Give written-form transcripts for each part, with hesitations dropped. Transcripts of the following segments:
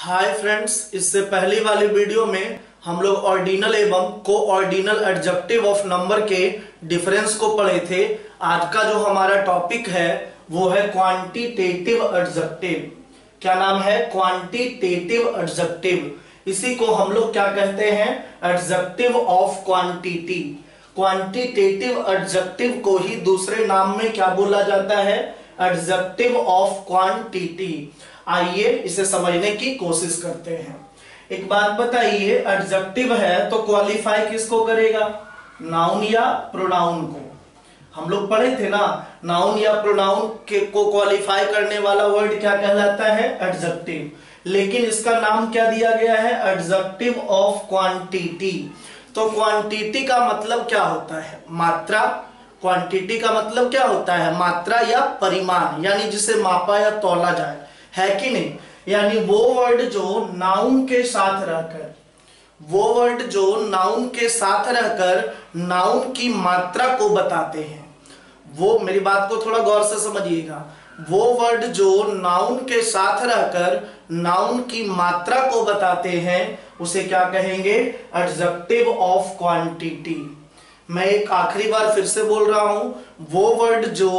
Hi friends, इससे पहली वाली वीडियो में हम लोग ऑर्डिनल एवं कोऑर्डिनल एडजेक्टिव ऑफ नंबर के डिफरेंस को पढ़े थे। आज का जो हमारा टॉपिक है वो है क्वांटिटेटिव एडजेक्टिव। क्या नाम है? Quantitative adjective. इसी को हम लोग क्या कहते हैं? Adjective of quantity. Quantitative adjective को ही दूसरे नाम में क्या बोला जाता है? Adjective of quantity. आइए इसे समझने की कोशिश करते हैं। एक बात बताइए, एडजेक्टिव है तो क्वालिफाई किसको करेगा? नाउन या प्रोनाउन को। हम लोग पढ़े थे ना, नाउन या प्रोनाउन के को क्वालिफाई करने वाला वर्ड क्या कहलाता है? एडजेक्टिव। लेकिन इसका नाम क्या दिया गया है? Adjective of quantity. तो क्वांटिटी का मतलब क्या होता है? मात्रा। क्वांटिटी का मतलब क्या होता है? मात्रा या परिमाण, यानी जिसे मापा या तौला जाए, है कि नहीं? यानी वो वर्ड जो नाउन के साथ रहकर नाउन की मात्रा को बताते हैं, वो, मेरी बात को थोड़ा गौर से समझिएगा, वो वर्ड जो नाउन के साथ रहकर नाउन की मात्रा को बताते हैं उसे क्या कहेंगे? Adjective of quantity. मैं एक आखिरी बार फिर से बोल रहा हूं, वो वर्ड जो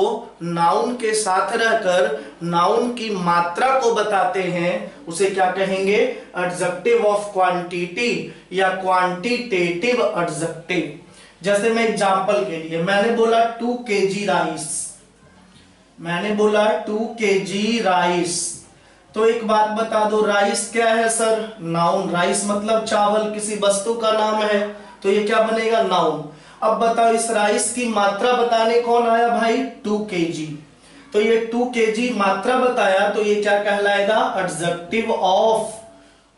नाउन के साथ रहकर नाउन की मात्रा को बताते हैं उसे क्या कहेंगे? एडजेक्टिव ऑफ क्वांटिटी या क्वांटिटेटिव एडजेक्टिव। जैसे मैं एग्जांपल के लिए मैंने बोला 2 kg राइस। तो एक बात बता दो, राइस क्या है सर? नाउन। राइस मतलब चावल, किसी वस्तु का नाम है, तो ये क्या बनेगा? नाउन। अब बताओ, इस राइस की मात्रा बताने कौन आया भाई? 2 kg। तो ये 2 kg मात्रा बताया, तो ये क्या कहलाएगा? Adjective of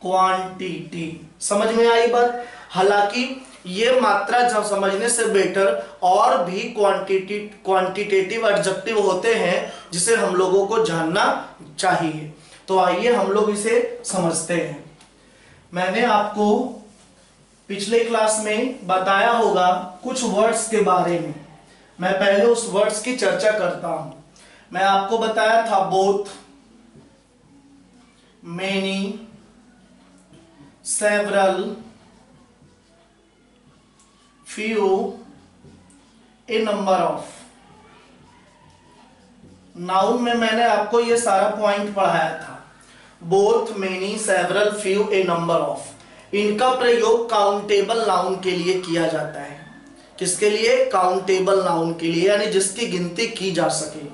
quantity. समझ में आई बात? हालांकि ये मात्रा जब समझने से बेटर और भी क्वांटिटेटिव एडजेक्टिव होते हैं जिसे हम लोगों को जानना चाहिए। तो आइए हम लोग इसे समझते हैं। मैंने आपको पिछले क्लास में बताया होगा कुछ वर्ड्स के बारे में। मैं पहले उस वर्ड्स की चर्चा करता हूं। मैं आपको बताया था both, many, several, few, a number of. Noun में मैंने आपको ये सारा पॉइंट पढ़ाया था। Both, many, several, few, a number of. इनका प्रयोग काउंटेबल नाउन के लिए किया जाता है। किसके लिए? काउंटेबल नाउन के लिए, यानी जिसकी गिनती की जा सके।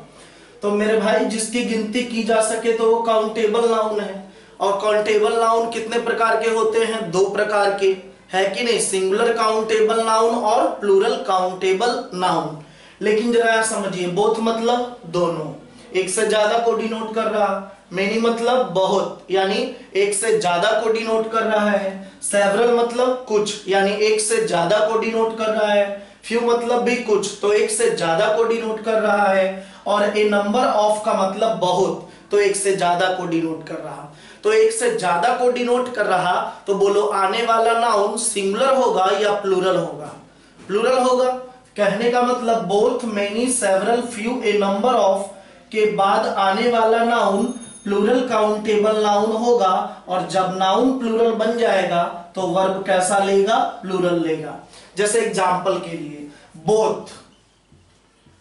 तो मेरे भाई, जिसकी गिनती की जा सके तो वो काउंटेबल नाउन है। और काउंटेबल नाउन कितने प्रकार के होते हैं? 2 प्रकार के, है कि नहीं? सिंगुलर काउंटेबल नाउन और प्लूरल काउंटेबल नाउन। लेकिन जरा समझिए, बोथ मतलब दोनों, एक से ज्यादा को डिनोट कर रहा। मेनी मतलब बहुत, यानी एक से ज्यादा को डिनोट कर रहा है। सेवरल मतलब कुछ, यानी एक से ज्यादा को डिनोट कर रहा है। फ्यू मतलब भी कुछ, तो एक से ज्यादा को डिनोट कर रहा है। और ए नंबर ऑफ का मतलब बहुत, तो एक से ज्यादा को डिनोट कर रहा। तो एक से ज्यादा को डिनोट कर रहा, तो बोलो आने वाला नाउन सिंगुलर होगा या प्लूरल होगा? प्लूरल होगा। कहने का मतलब both, many, several, few, a number of के बाद आने वाला नाउन प्लूरल काउंटेबल नाउन होगा। और जब नाउन प्लूरल बन जाएगा तो वर्ब कैसा लेगा? प्लूरल लेगा। जैसे एग्जांपल के लिए, बोथ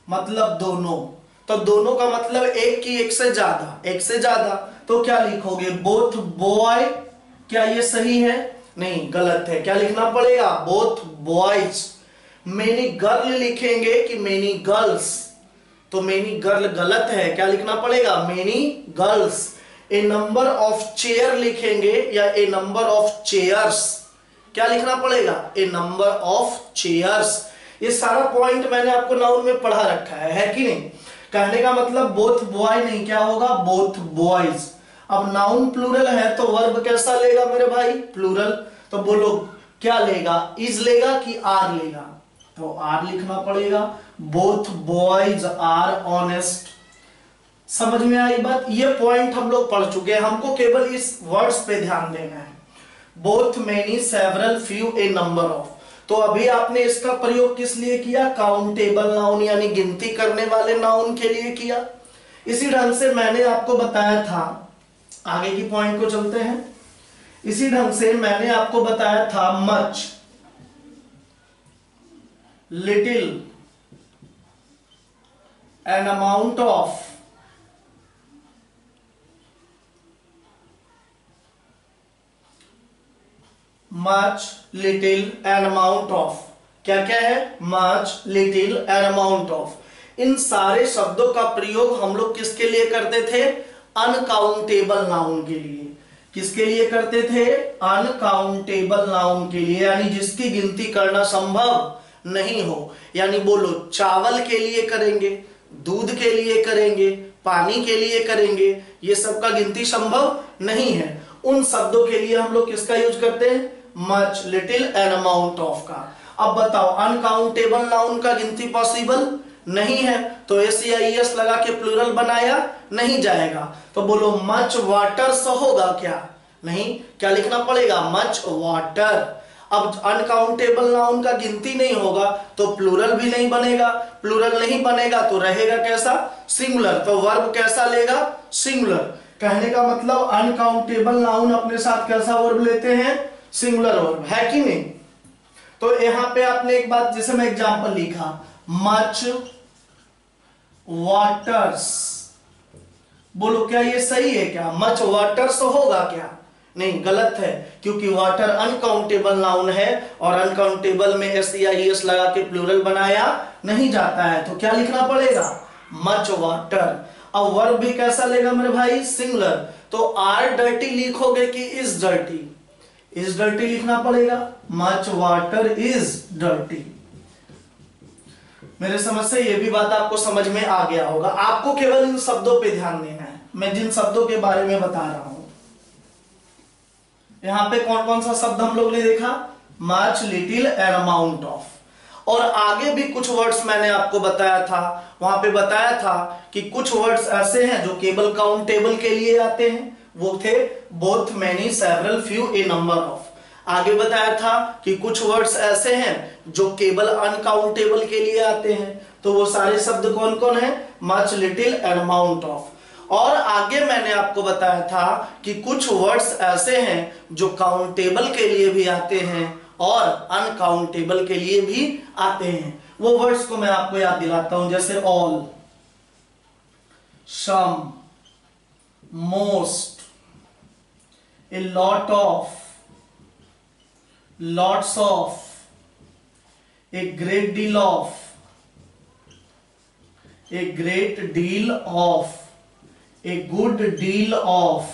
मतलब दोनों, तो दोनों का मतलब एक की एक से ज्यादा। तो क्या लिखोगे? Both boy. क्या ये सही है? नहीं, गलत है। क्या लिखना पड़ेगा? Both boys. मेनी गर्ल लिखेंगे कि मेनी गर्ल्स? तो मेनी गर्ल गलत है। क्या लिखना पड़ेगा? Many girls. A number of chair लिखेंगे या ए नंबर ऑफ चेयर्स? क्या लिखना पड़ेगा? ए नंबर ऑफ चेयर्स। ये सारा पॉइंट मैंने आपको नाउन में पढ़ा रखा है कि नहीं? कहने का मतलब बोथ बॉय नहीं, क्या होगा? Both boys. अब नाउन प्लूरल है तो वर्ब कैसा लेगा मेरे भाई? प्लूरल। तो बोलो क्या लेगा? इज लेगा कि आर लेगा? तो आर लिखना पड़ेगा। Both boys are honest. समझ में आई बात? ये पॉइंट हम लोग पढ़ चुके हैं, हमको केवल इस वर्ड्स पे ध्यान देना है। Both, many, several, few, a number of. तो अभी आपने इसका प्रयोग किस लिए किया? काउंटेबल नाउन, यानी गिनती करने वाले नाउन के लिए किया। इसी ढंग से मैंने आपको बताया था, आगे की पॉइंट को चलते हैं। इसी ढंग से मैंने आपको बताया था much, little, an amount of, much, little, an amount of, क्या क्या है, much, little, an amount of. इन सारे शब्दों का प्रयोग हम लोग किसके लिए करते थे, अनकाउंटेबल नाउन के लिए। किसके लिए करते थे, अनकाउंटेबल नाउन के लिए, यानी जिसकी गिनती करना संभव नहीं हो। यानी बोलो, चावल के लिए करेंगे, दूध के लिए करेंगे, पानी के लिए करेंगे, ये सब का गिनती संभव नहीं है। उन शब्दों के लिए हम लोग किसका यूज करते हैं, much, little, an amount of का। अब बताओ, अनकाउंटेबल नाउन का गिनती पॉसिबल नहीं है, तो SEIS लगा के प्लूरल बनाया नहीं जाएगा। तो बोलो, मच वाटर्स होगा क्या, नहीं, क्या लिखना पड़ेगा, मच वाटर। अब अनकाउंटेबल नाउन का गिनती नहीं होगा तो प्लूरल भी नहीं बनेगा, प्लूरल नहीं बनेगा तो रहेगा कैसा, सिंगुलर। तो वर्ब कैसा लेगा, सिंगुलर। कहने का मतलब अनकाउंटेबल नाउन अपने साथ कैसा वर्ब लेते हैं, सिंगुलर वर्ब, है कि नहीं। तो यहां पे आपने एक बात, जैसे मैं एग्जांपल लिखा, मच वाटर्स, बोलो क्या ये सही है क्या, मच वाटर्स होगा क्या, नहीं, गलत है, क्योंकि वाटर अनकाउंटेबल नाउन है और अनकाउंटेबल में SEIS लगा के प्लूरल बनाया नहीं जाता है। तो क्या लिखना पड़ेगा, मच वाटर। अब वर्ब भी कैसा लेगा मेरे भाई, सिंगुलर। तो आर डर्टी लिखोगे कि इज डर्टी, इज डर्टी लिखना पड़ेगा, मच वाटर इज डर्टी। मेरे समझ से ये भी बात आपको समझ में आ गया होगा। आपको केवल इन शब्दों पे ध्यान देना है, मैं जिन शब्दों के बारे में बता रहा हूं। यहां पे कौन कौन सा शब्द हम लोग ने देखा, much, little, an amount of. और आगे भी कुछ वर्ड्स मैंने आपको बताया था, वहां पे बताया था कि कुछ वर्ड्स ऐसे हैं जो केवल काउंटेबल के लिए आते हैं, वो थे both, many, several, few, a number of. आगे बताया था कि कुछ वर्ड्स ऐसे हैं जो केवल अनकाउंटेबल के लिए आते हैं, तो वो सारे शब्द कौन कौन है, much, little, an amount of. और आगे मैंने आपको बताया था कि कुछ वर्ड्स ऐसे हैं जो काउंटेबल के लिए भी आते हैं और अनकाउंटेबल के लिए भी आते हैं। वो वर्ड्स को मैं आपको याद दिलाता हूं, जैसे all, some, most, a lot of, lots of, a great deal of, a great deal of, a good deal of.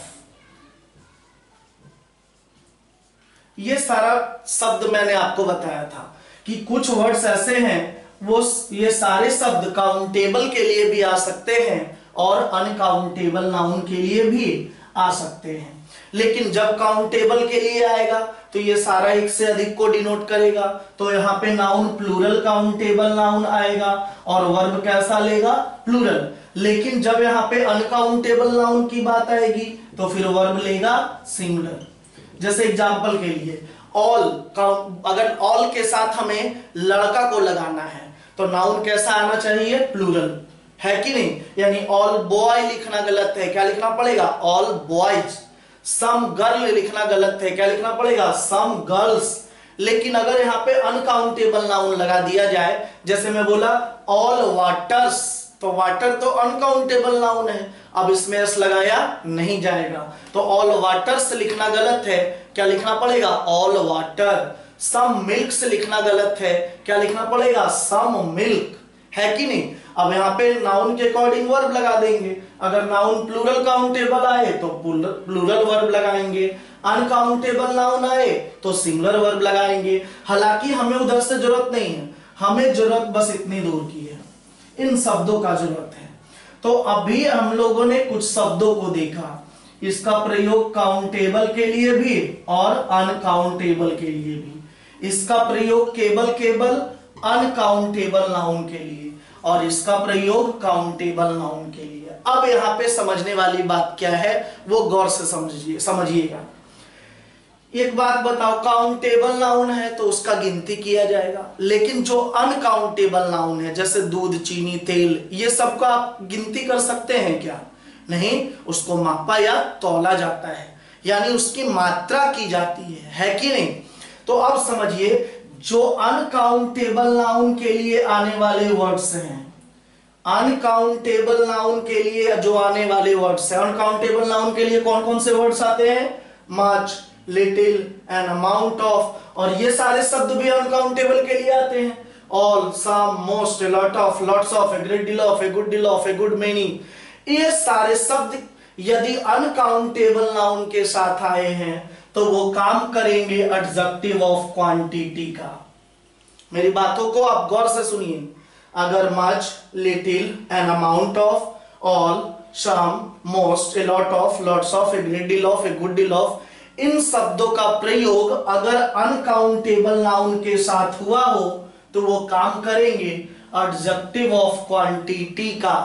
ये सारा शब्द मैंने आपको बताया था कि कुछ वर्ड्स ऐसे हैं, वो ये सारे शब्द काउंटेबल के लिए भी आ सकते हैं और अनकाउंटेबल नाउन के लिए भी आ सकते हैं। लेकिन जब काउंटेबल के लिए आएगा तो ये सारा एक से अधिक को डिनोट करेगा, तो यहाँ पे नाउन प्लूरल काउंटेबल नाउन आएगा और वर्ब कैसा लेगा, प्लूरल। लेकिन जब यहाँ पे अनकाउंटेबल नाउन की बात आएगी तो फिर वर्ब लेगा सिंगुलर। जैसे एग्जांपल के लिए ऑल, अगर ऑल के साथ हमें लड़का को लगाना है तो नाउन कैसा आना चाहिए, प्लूरल, है कि नहीं। यानी ऑल बॉय लिखना गलत है, क्या लिखना पड़ेगा, ऑल बॉयज। सम गर्ल लिखना गलत है, क्या लिखना पड़ेगा, सम गर्ल्स। लेकिन अगर यहाँ पे अनकाउंटेबल नाउन लगा दिया जाए, जैसे मैं बोला ऑल वाटर्स, तो वाटर तो अनकाउंटेबल नाउन है, अब इसमें एस लगाया नहीं जाएगा, तो ऑल वाटर्स लिखना गलत है, क्या लिखना पड़ेगा, ऑल वाटर। सम मिल्क्स लिखना गलत है, क्या लिखना पड़ेगा, सम मिल्क, है कि नहीं। अब यहाँ पे नाउन के अकॉर्डिंग वर्ब लगा देंगे, अगर नाउन प्लूरल काउंटेबल आए तो प्लूरल वर्ब लगाएंगे, अनकाउंटेबल नाउन आए तो सिंगुलर वर्ब लगाएंगे। हालांकि हमें उधर से जरूरत नहीं है, हमें जरूरत बस इतनी दूर की है, इन शब्दों का जरूरत है। तो अभी हम लोगों ने कुछ शब्दों को देखा, इसका प्रयोग काउंटेबल के लिए भी और अनकाउंटेबल के लिए भी। इसका प्रयोग केवल अनकाउंटेबल नाउन के लिए और इसका प्रयोग काउंटेबल नाउन के लिए। अब यहां पे समझने वाली बात क्या है वो गौर से समझिएगा। एक बात बताओ, काउंटेबल नाउन है तो उसका गिनती किया जाएगा, लेकिन जो अनकाउंटेबल नाउन है जैसे दूध, चीनी, तेल, ये सब का आप गिनती कर सकते हैं क्या, नहीं, उसको मापा या तौला जाता है। यानी उसकी मात्रा की जाती है कि नहीं। तो अब समझिए, जो अनकाउंटेबल नाउन के लिए आने वाले वर्ड्स हैं, अनकाउंटेबल नाउन के लिए जो आने वाले वर्ड्स हैं, अनकाउंटेबल नाउन के लिए कौन कौन से वर्ड्स आते हैं, much, little, an amount of, और ये सारे शब्द भी अनकाउंटेबल के लिए आते हैं, all, some, most, a lot of, lots of, a great deal of, a good deal of, a good many। ये सारे शब्द यदि अनकाउंटेबल नाउन के साथ आए हैं तो वो काम करेंगे एडजेक्टिव ऑफ क्वांटिटी का। मेरी बातों को आप गौर से सुनिए। अगर much, little, an amount of, all, some, most, a lot of, lots of, a great deal of, a good deal of, इन शब्दों का प्रयोग अगर अनकाउंटेबल नाउन के साथ हुआ हो तो वो काम करेंगे एडजेक्टिव ऑफ क्वांटिटी का।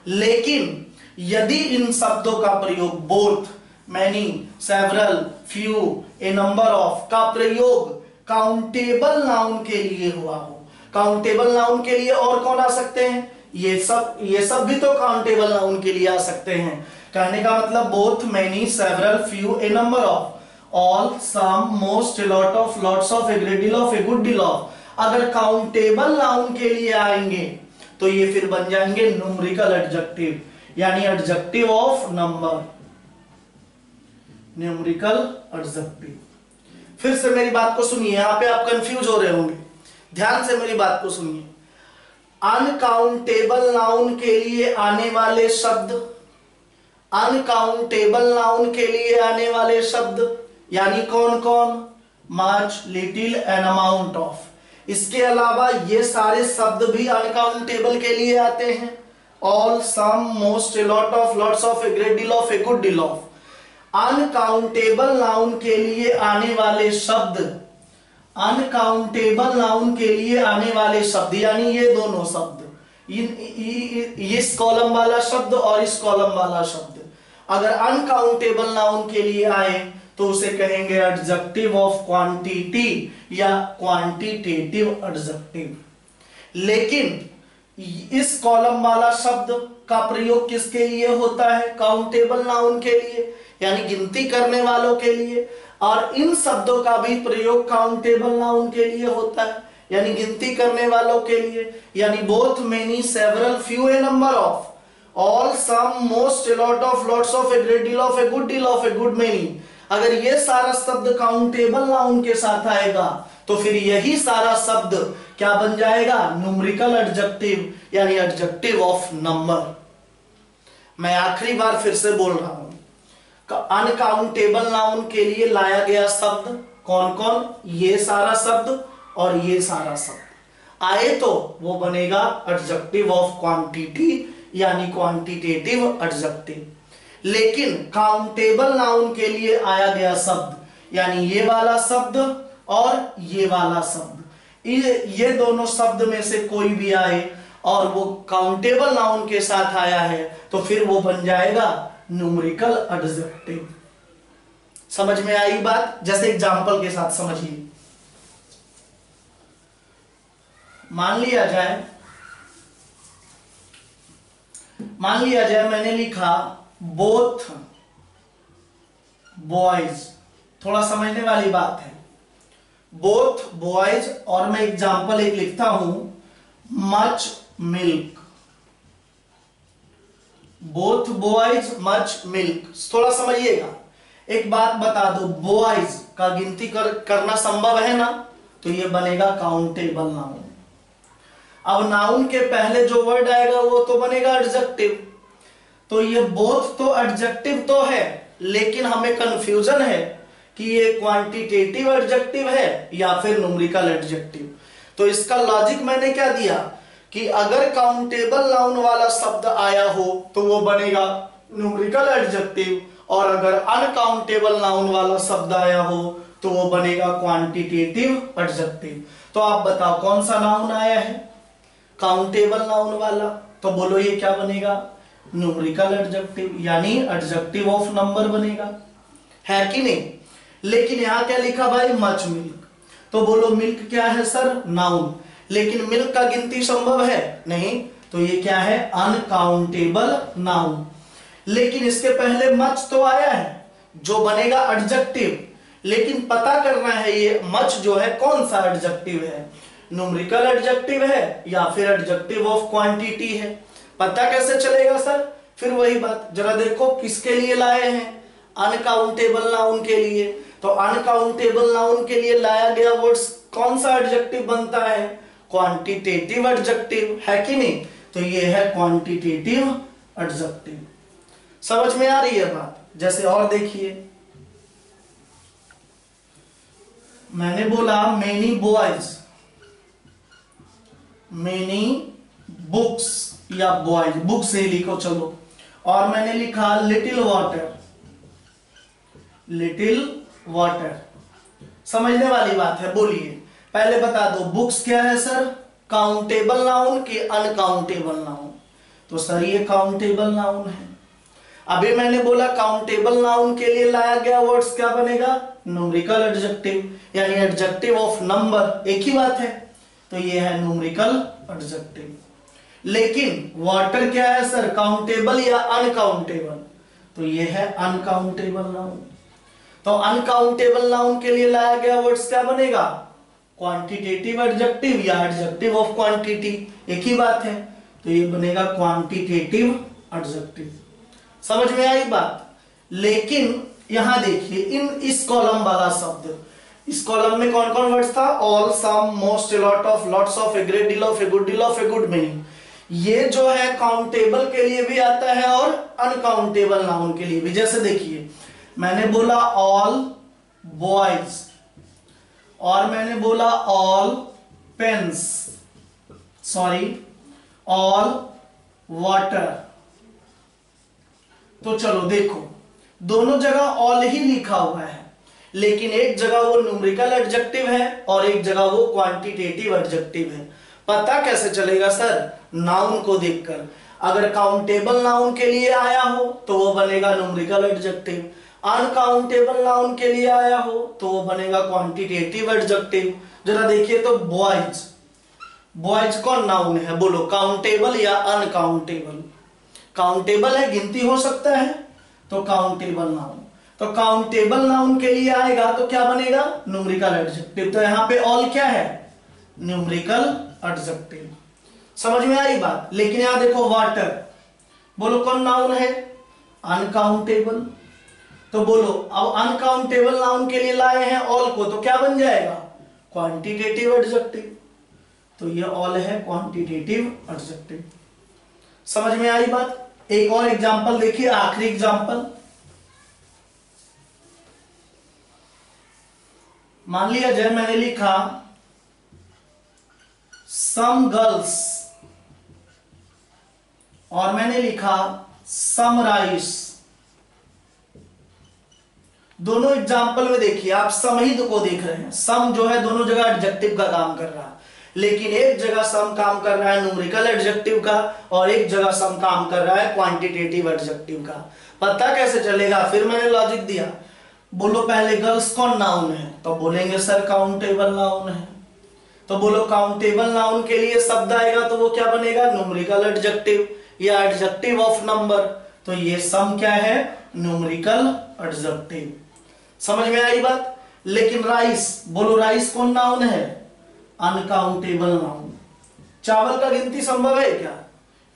लेकिन यदि इन शब्दों का प्रयोग both, many, several, few, a number of का प्रयोग काउंटेबल नाउन के लिए हुआ हो, काउंटेबल नाउन के लिए और कौन आ सकते हैं, ये सब भी तो काउंटेबल नाउन के लिए आ सकते हैं। कहने का मतलब both, many, several, few, a number of, all, some, most, a lot of, lots of, a great deal of, a good deal of, अगर काउंटेबल नाउन के लिए आएंगे तो ये फिर बन जाएंगे न्यूमेरिकल एडजेक्टिव, यानी adjective of number, numerical adjective. फिर से मेरी बात को सुनिए, यहां पे आप कंफ्यूज हो रहे होंगे, ध्यान से मेरी बात को सुनिए। अनकाउंटेबल नाउन के लिए आने वाले शब्द, अनकाउंटेबल नाउन के लिए आने वाले शब्द यानी कौन कौन, much, little, an amount of. इसके अलावा ये सारे शब्द भी अनकाउंटेबल के लिए आते हैं, all, some, most, a lot of, lots of, a great deal of, a good deal of. Uncountable noun के लिए आने वाले शब्द, अनकाउंटेबल नाउन के लिए आने वाले शब्द यानी ये दोनों शब्द, इस कॉलम वाला शब्द और इस कॉलम वाला शब्द, अगर अनकाउंटेबल नाउन के लिए आए तो उसे कहेंगे एडजेक्टिव ऑफ क्वांटिटी या क्वांटिटेटिव एडजेक्टिव। लेकिन इस कॉलम वाला शब्द का प्रयोग किसके लिए होता है, काउंटेबल नाउन के लिए, यानी गिनती करने वालों के लिए, और इन शब्दों का भी प्रयोग काउंटेबल नाउन के लिए होता है, यानी गिनती करने वालों के लिए, यानी both, many, several, few, a number of, all, some, most, a lot of, lots of, a great deal of, a good deal of, a good many. अगर ये सारा शब्द काउंटेबल नाउन के साथ आएगा तो फिर यही सारा शब्द क्या बन जाएगा, न्यूमेरिकल एडजेक्टिव, यानी एडजेक्टिव ऑफ नंबर। मैं आखिरी बार फिर से बोल रहा हूं, अनकाउंटेबल नाउन के लिए लाया गया शब्द कौन कौन, ये सारा शब्द और ये सारा शब्द आए तो वो बनेगा एडजेक्टिव ऑफ क्वांटिटी यानी क्वांटिटेटिव एडजेक्टिव। लेकिन काउंटेबल नाउन के लिए आया गया शब्द यानी ये वाला शब्द और ये वाला शब्द, ये दोनों शब्द में से कोई भी आए और वो काउंटेबल नाउन के साथ आया है तो फिर वो बन जाएगा न्यूमेरिकल एडजेक्टिव। समझ में आई बात? जैसे एग्जांपल के साथ समझिए। मान लिया जाए मैंने लिखा बोथ बॉयज, थोड़ा समझने वाली बात है, बोथ बॉयज, और मैं एग्जांपल एक लिखता हूं much milk, both boys much milk. थोड़ा समझिएगा, एक बात बता दो, बॉयज का गिनती करना संभव है ना, तो ये बनेगा काउंटेबल नाउन। अब नाउन के पहले जो वर्ड आएगा वो तो बनेगा एडजेक्टिव, तो ये बोथ तो एडजेक्टिव तो है, लेकिन हमें कंफ्यूजन है कि ये क्वांटिटेटिव एडजेक्टिव है या फिर न्यूमेरिकल एडजेक्टिव। तो इसका लॉजिक मैंने क्या दिया कि अगर काउंटेबल नाउन वाला शब्द आया हो तो वो बनेगा न्यूमेरिकल एडजेक्टिव, और अगर अनकाउंटेबल नाउन वाला शब्द आया हो तो वो बनेगा क्वांटिटेटिव एडजेक्टिव। तो आप बताओ कौन सा नाउन आया है, काउंटेबल नाउन वाला, तो बोलो ये क्या बनेगा, न्यूमेरिकल एडजेक्टिव यानी एडजेक्टिव ऑफ नंबर बनेगा, है कि नहीं। लेकिन यहां क्या लिखा भाई, मच मिल्क, तो बोलो मिल्क क्या है सर, नाउन, लेकिन मिल्क का गिनती संभव है नहीं, तो ये क्या है, अनकाउंटेबल नाउन। लेकिन इसके पहले मच तो आया है, जो बनेगा एडजेक्टिव। लेकिन पता करना है ये मच जो है कौन सा एडजेक्टिव है, न्यूमेरिकल एडजेक्टिव है या फिर एडजेक्टिव ऑफ क्वांटिटी है। पता कैसे चलेगा सर? फिर वही बात, जरा देखो किसके लिए लाए हैं, अनकाउंटेबल नाउन के लिए। तो अनकाउंटेबल नाउन के लिए लाया गया वर्ड्स कौन सा एडजेक्टिव बनता है? क्वांटिटेटिव एडजेक्टिव, है कि नहीं? तो ये है क्वांटिटेटिव एडजेक्टिव। समझ में आ रही है बात? जैसे और देखिए, मैंने बोला मेनी बॉयज, मेनी बुक्स या बॉयज, बुक से लिखो चलो। और मैंने लिखा लिटिल वाटर, लिटिल वाटर। समझने वाली बात है, बोलिए पहले बता दो बुक्स क्या है सर? काउंटेबल नाउन कि अनकाउंटेबल नाउन? तो सर ये काउंटेबल नाउन है। अभी मैंने बोला काउंटेबल नाउन के लिए लाया गया वर्ड्स क्या बनेगा? न्यूमेरिकल एडजेक्टिव, यानी एडजेक्टिव ऑफ नंबर, एक ही बात है। तो ये है न्यूमेरिकल एडजेक्टिव। लेकिन वाटर क्या है सर? काउंटेबल या अनकाउंटेबल? तो ये है अनकाउंटेबल नाउन। तो अनकाउंटेबल नाउन के लिए लाया गया वर्ड्स क्या बनेगा? क्वांटिटेटिव एडजेक्टिव या एडजेक्टिव ऑफ क्वांटिटी, एक ही बात है। तो ये बनेगा क्वांटिटेटिव एडजेक्टिव। समझ में आई बात? लेकिन यहां देखिए इस कॉलम वाला शब्द, इस कॉलम में कौन कौन वर्ड्स था? All, some, most, a lot of, lots of, a great deal of, a good deal of, a good many. ये जो है काउंटेबल के लिए भी आता है और अनकाउंटेबल नाउन के लिए भी। जैसे देखिए मैंने बोला ऑल बॉयज और मैंने बोला all pens, sorry all water. तो चलो देखो दोनों जगह ऑल ही लिखा हुआ है, लेकिन एक जगह वो न्यूमेरिकल एडजेक्टिव है और एक जगह वो क्वांटिटेटिव एडजेक्टिव है। पता कैसे चलेगा सर? नाउन को देखकर। अगर काउंटेबल नाउन के लिए आया हो तो वो बनेगा न्यूमेरिकल एडजेक्टिव, अनकाउंटेबल नाउन के लिए आया हो तो वो बनेगा क्वांटिटेटिव एडजेक्टिव। जरा देखिए तो बॉयज, बॉयज कौन नाउन है? बोलो काउंटेबल या अनकाउंटेबल? काउंटेबल है, गिनती हो सकता है, तो काउंटेबल नाउन। तो काउंटेबल नाउन के लिए आएगा तो क्या बनेगा? Numerical adjective. तो यहां पे ऑल क्या है? Numerical adjective. समझ में आई बात? लेकिन यहां देखो वाटर, बोलो कौन नाउन है? अनकाउंटेबल। तो बोलो अब अनकाउंटेबल नाउन के लिए लाए हैं ऑल को, तो क्या बन जाएगा? Quantitative adjective. तो ये ऑल है क्वांटिटेटिव एडजेक्टिव। समझ में आई बात? एक और एग्जांपल देखिए, आखिरी एग्जांपल। मान लिया जाए मैंने लिखा सम गर्ल्स और मैंने लिखा सम राइस। दोनों एग्जाम्पल में देखिए आप सम ही को देख रहे हैं। सम जो है दोनों जगह एडजेक्टिव का काम कर रहा है, लेकिन एक जगह सम काम कर रहा है न्यूमेरिकल एडजेक्टिव का और एक जगह सम काम कर रहा है क्वांटिटेटिव एडजेक्टिव का। पता कैसे चलेगा? फिर मैंने लॉजिक दिया, बोलो पहले गर्ल्स कौन नाउन है? तो बोलेंगे सर काउंटेबल नाउन है। तो बोलो काउंटेबल नाउन के लिए शब्द आएगा तो वो क्या बनेगा? न्यूमेरिकल एडजेक्टिव या एडजेक्टिव ऑफ नंबर। तो ये सम क्या है? Numerical adjective. समझ में आई बात? लेकिन राइस, बोलो राइस कौन नाउन है? Uncountable noun. चावल का गिनती संभव है क्या?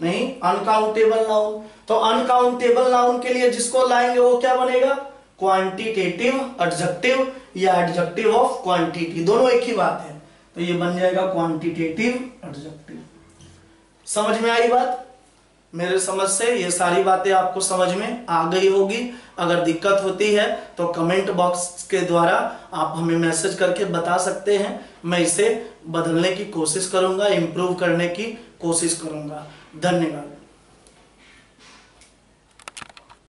नहीं, अनकाउंटेबल नाउन। तो अनकाउंटेबल नाउन के लिए जिसको लाएंगे वो क्या बनेगा? क्वांटिटेटिव एडजेक्टिव या एडजेक्टिव ऑफ क्वांटिटी, दोनों एक ही बात है। तो ये बन जाएगा क्वांटिटेटिव एडजेक्टिव। समझ में आई बात? मेरे समझ से ये सारी बातें आपको समझ में आ गई होगी। अगर दिक्कत होती है तो कमेंट बॉक्स के द्वारा आप हमें मैसेज करके बता सकते हैं, मैं इसे बदलने की कोशिश करूंगा, इम्प्रूव करने की कोशिश करूंगा। धन्यवाद।